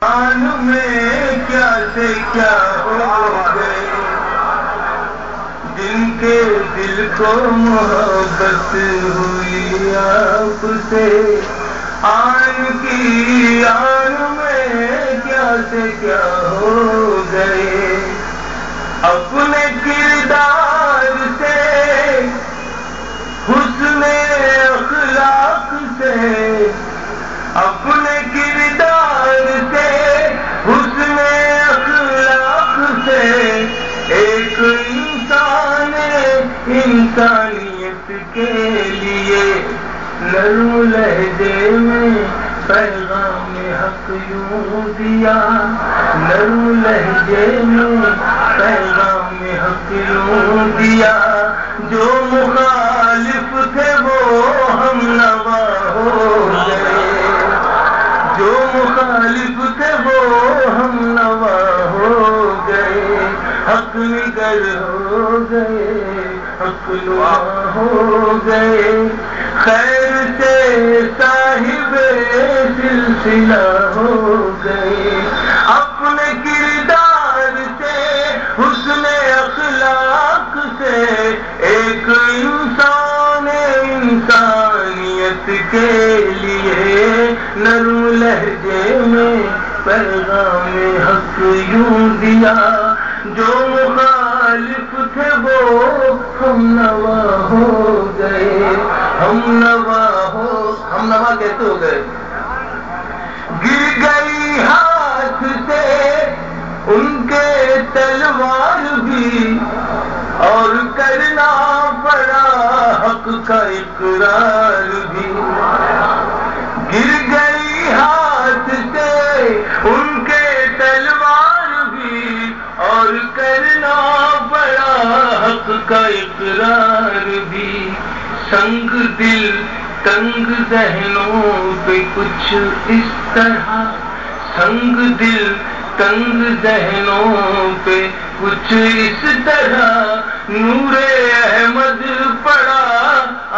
آن میں کیا سے کیا ہو گئے، جن کے دل کو محبت ہوئی آپ سے، آن کی آن میں کیا سے کیا ہو گئے، اپنے کردار سے حسن اخلاق سے، اپنے کردار سے حسن اخلاق سے، ایک انسان انسانیت کے لیے نرم لہجے میں پیغام حق یوں دیا، نرم لہجے میں پیغام حق یوں دیا، جو مخالف تھے وہ ہم نوا ہو گئے، جو مخالف تھے وہ ہم نوا ہو گئے، حق نگر ہو گئے، حق نوا ہو گئے، خیر سے صاحب سلسلہ ہو گئے، اپنے کردار سے حسن اخلاق سے، ایک انسان انسانیت کے لیے نرم لہجے میں پیغام حق یوں دیا، جو مخالف تھے وہ ہم نوا ہو گئے، ہم نوا کیسے ہو گئے، گر گئی ہاتھ سے ان کے تلوار بھی، اور کرنا پڑا حق کا اقرار بھی، گر گئی ہاتھ سے ان کے تلوار بھی، اور کرنا پڑا حق کا اقرار بھی، سنگ دل تنگ ذہنوں پہ کچھ اس طرح، سنگ دل تنگ ذہنوں پہ کچھ اس طرح، نور احمد پڑا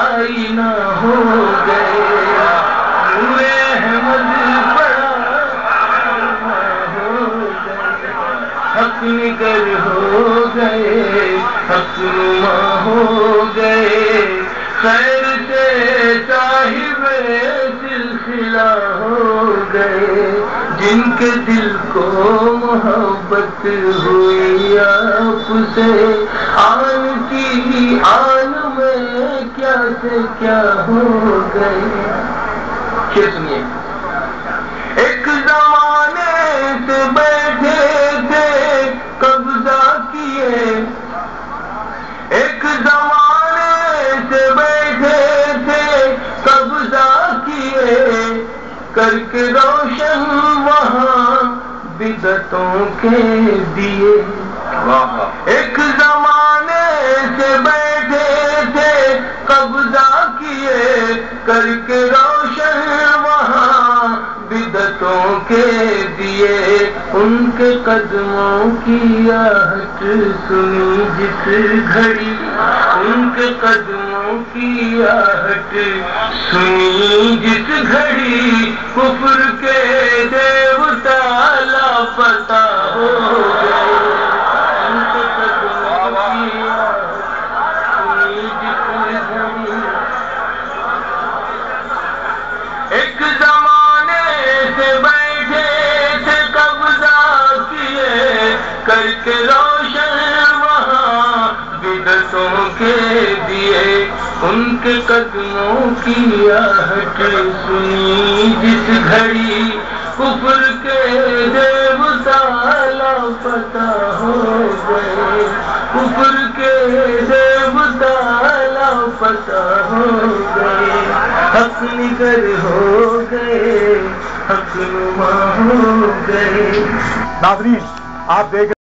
آئینہ ہو گئے، نور احمد پڑا آئینہ ہو گئے، حق نگر ہو گئے، حق نما ہو گئے، خیر سے صاحب سلسلہ ہو گئے، جن کے دل کو محبت ہوئی آپ سے، آن کی آن میں کیا سے کیا ہو گئے، یہ سنیے، ایک زمانے سے بیٹھے تھے قبضہ کیے، ایک زمانے سے بیٹھے تھے قبضہ کیے، کر کے روشن وہاں بدعتوں کے دیے، ایک زمانے سے بیٹھے تھے قبضہ کیے، کر کے روشن وہاں بدعتوں کے دیے، ان کے قدموں کی آہٹ سنی جس گھڑی، ان کے قدموں کی آہٹ سنی جس گھڑی، کفر کے دیوتا لاپتہ ہو گئے، ان کے قدموں کی آہٹ سنی جس گھڑی، ایک زمانے سے بیٹھے تھے قبضہ کیے، کر کے روشن وہاں بدعتوں کے دیے، ان کے قدموں کی آہٹ سنی جس گھڑی، کفر کے دیوتا لاپتہ ہو گئے، کفر کے دیوتا لاپتہ ہو گئے، حق نگر ہو گئے، حق نما ہو گئے۔ ناظرین، آپ دیکھ